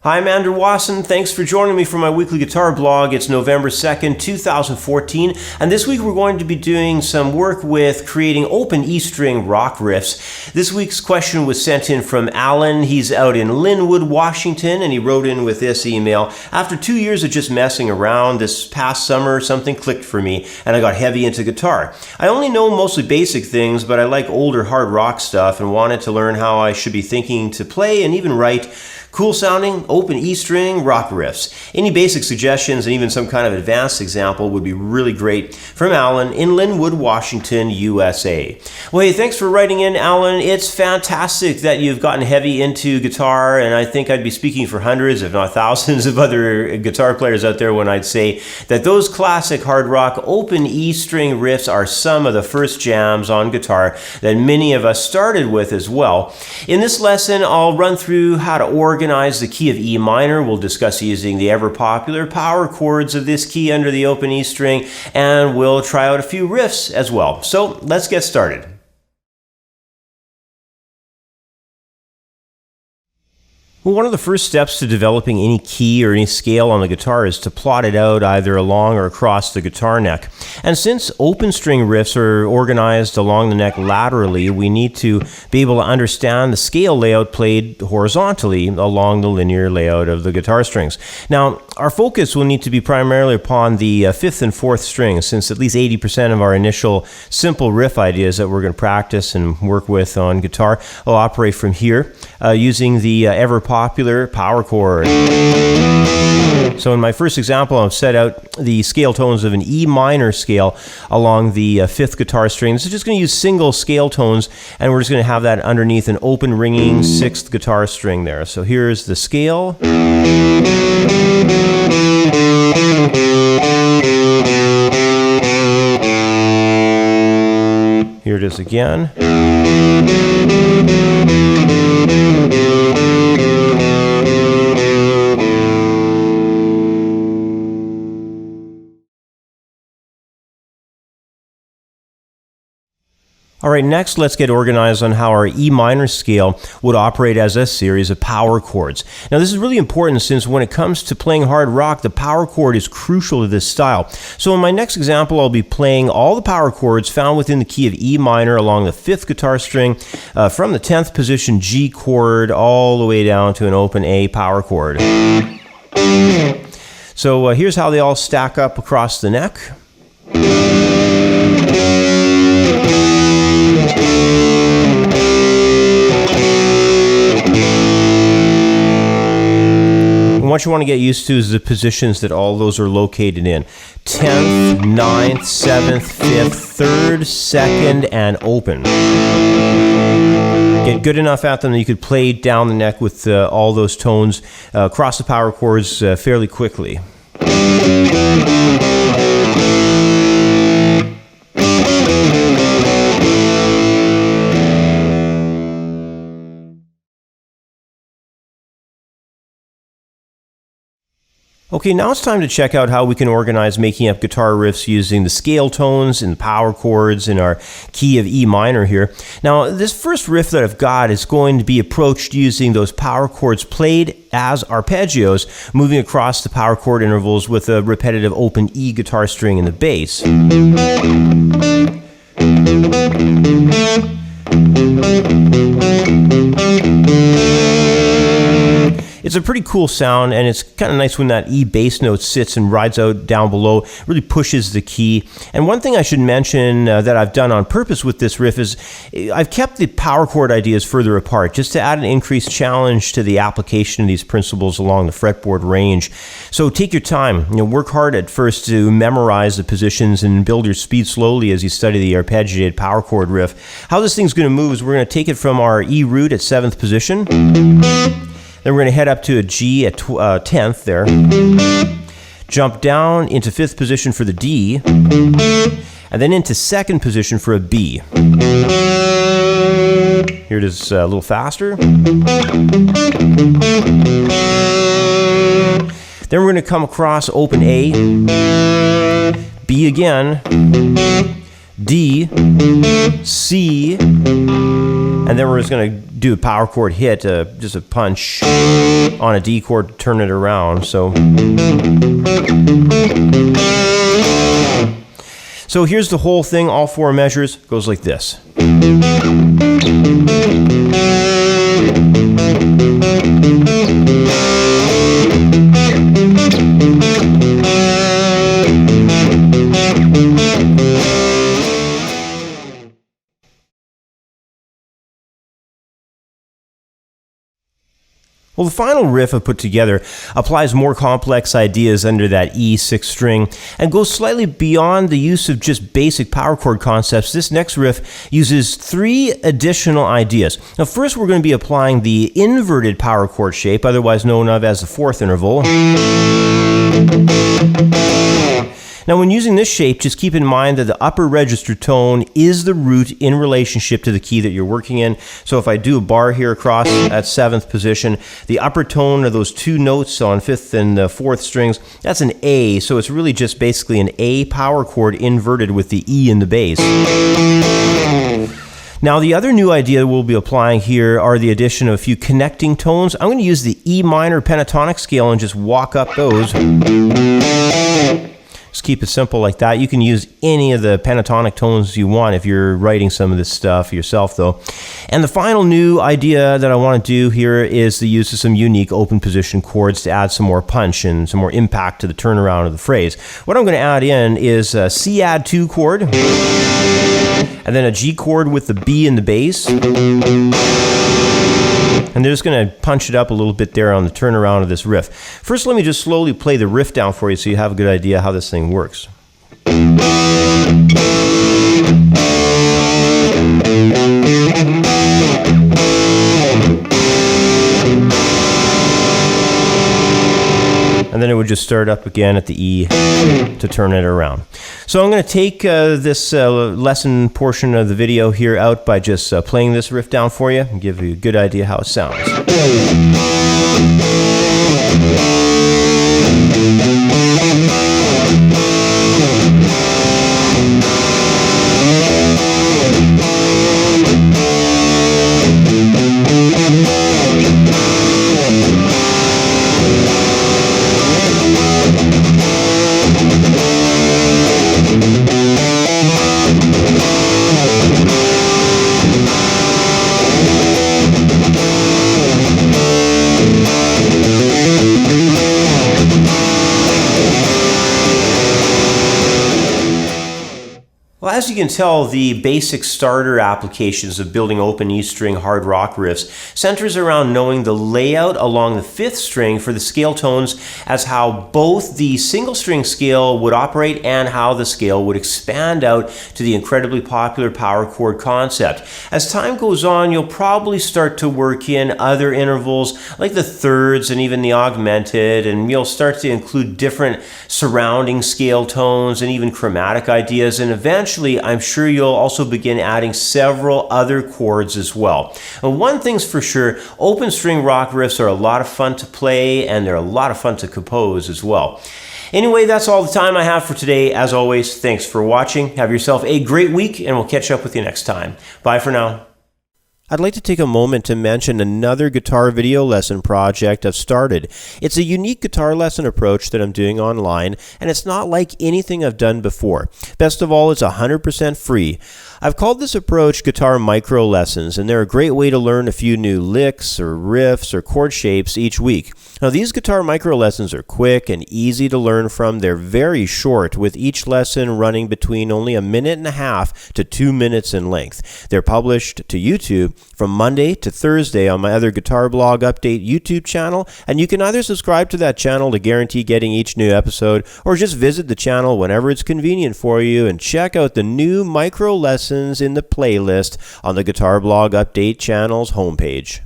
Hi, I'm Andrew Wasson. Thanks for joining me for my weekly guitar blog. It's November 2nd, 2014, and this week we're going to be doing some work with creating open E-string rock riffs. This week's question was sent in from Alan. He's out in Lynnwood, Washington, and he wrote in with this email. After 2 years of just messing around, this past summer something clicked for me, and I got heavy into guitar. I only know mostly basic things, but I like older hard rock stuff and wanted to learn how I should be thinking to play and even write cool sounding, open E-string rock riffs. Any basic suggestions and even some kind of advanced example would be really great. From Alan in Lynnwood, Washington, USA. Well, hey, thanks for writing in, Alan. It's fantastic that you've gotten heavy into guitar, and I think I'd be speaking for hundreds, if not thousands, of other guitar players out there when I'd say that those classic hard rock open E-string riffs are some of the first jams on guitar that many of us started with as well. In this lesson, I'll run through how to organize the key of E minor. We'll discuss using the ever popular power chords of this key under the open E string, and we'll try out a few riffs as well. So let's get started. Well, one of the first steps to developing any key or any scale on the guitar is to plot it out either along or across the guitar neck. And since open string riffs are organized along the neck laterally, we need to be able to understand the scale layout played horizontally along the linear layout of the guitar strings. Now, our focus will need to be primarily upon the 5th and 4th strings, since at least 80% of our initial simple riff ideas that we're going to practice and work with on guitar will operate from here using the ever popular Power-Chord. So in my first example, I've set out the scale tones of an E minor scale along the 5th guitar string. This is just going to use single scale tones, and we're just going to have that underneath an open ringing 6th guitar string there. So here's the scale. Here it is again. All right, next let's get organized on how our E minor scale would operate as a series of power chords. Now this is really important since when it comes to playing hard rock, the power chord is crucial to this style. So in my next example, I'll be playing all the power chords found within the key of E minor along the 5th guitar string from the 10th position G chord all the way down to an open A power chord. So here's how they all stack up across the neck. What you want to get used to is the positions that all those are located in. 10th, 9th, 7th, 5th, 3rd, 2nd, and open. Get good enough at them that you could play down the neck with all those tones across the power chords fairly quickly. Okay, now it's time to check out how we can organize making up guitar riffs using the scale tones and power chords in our key of E minor here. Now, this first riff that I've got is going to be approached using those power chords played as arpeggios, moving across the power chord intervals with a repetitive open E guitar string in the bass. It's a pretty cool sound, and it's kind of nice when that E bass note sits and rides out down below, really pushes the key. And one thing I should mention that I've done on purpose with this riff is I've kept the power chord ideas further apart, just to add an increased challenge to the application of these principles along the fretboard range. So take your time, work hard at first to memorize the positions and build your speed slowly as you study the arpeggiated power chord riff. How this thing's going to move is we're going to take it from our E root at 7th position. Then we're going to head up to a G at 10th there. Jump down into 5th position for the D. And then into 2nd position for a B. Here it is a little faster. Then we're going to come across open A. B again. D. C. And then we're just going to do a power chord hit, just a punch on a D chord to turn it around. So here's the whole thing, all 4 measures, goes like this. Well, the final riff I put together applies more complex ideas under that E 6 string and goes slightly beyond the use of just basic power chord concepts. This next riff uses 3 additional ideas. Now, first we're going to be applying the inverted power chord shape, otherwise known of as the 4th interval. Now, when using this shape, just keep in mind that the upper register tone is the root in relationship to the key that you're working in. So if I do a bar here across at 7th position, the upper tone of those 2 notes on 5th and 4th strings, that's an A. So it's really just basically an A power chord inverted with the E in the bass. Now, the other new idea we'll be applying here are the addition of a few connecting tones. I'm going to use the E minor pentatonic scale and just walk up those. Just keep it simple like that. You can use any of the pentatonic tones you want if you're writing some of this stuff yourself, though. And the final new idea that I want to do here is the use of some unique open position chords to add some more punch and some more impact to the turnaround of the phrase. What I'm going to add in is a C add 2 chord, and then a G chord with the B in the bass. And they're just going to punch it up a little bit there on the turnaround of this riff. First, let me just slowly play the riff down for you so you have a good idea how this thing works. And then it would just start up again at the E to turn it around. So I'm going to take this lesson portion of the video here out by just playing this riff down for you and give you a good idea how it sounds. Well, as you can tell, the basic starter applications of building open E-string hard rock riffs centers around knowing the layout along the 5th string for the scale tones, as how both the single string scale would operate and how the scale would expand out to the incredibly popular power chord concept. As time goes on, you'll probably start to work in other intervals like the thirds and even the augmented, and you'll start to include different surrounding scale tones and even chromatic ideas, and eventually I'm sure you'll also begin adding several other chords as well. And one thing's for sure, open string rock riffs are a lot of fun to play and they're a lot of fun to compose as well. Anyway, that's all the time I have for today. As always, thanks for watching. Have yourself a great week and we'll catch up with you next time. Bye for now. I'd like to take a moment to mention another guitar video lesson project I've started. It's a unique guitar lesson approach that I'm doing online, and it's not like anything I've done before. Best of all, it's 100% free. I've called this approach Guitar Micro Lessons, and they're a great way to learn a few new licks or riffs or chord shapes each week. Now, these guitar micro lessons are quick and easy to learn from. They're very short, with each lesson running between only 1.5 minutes to 2 minutes in length. They're published to YouTube from Monday to Thursday on my other Guitar Blog Update YouTube channel, and you can either subscribe to that channel to guarantee getting each new episode, or just visit the channel whenever it's convenient for you and check out the new micro lessons in the playlist on the Guitar Blog Update channel's homepage.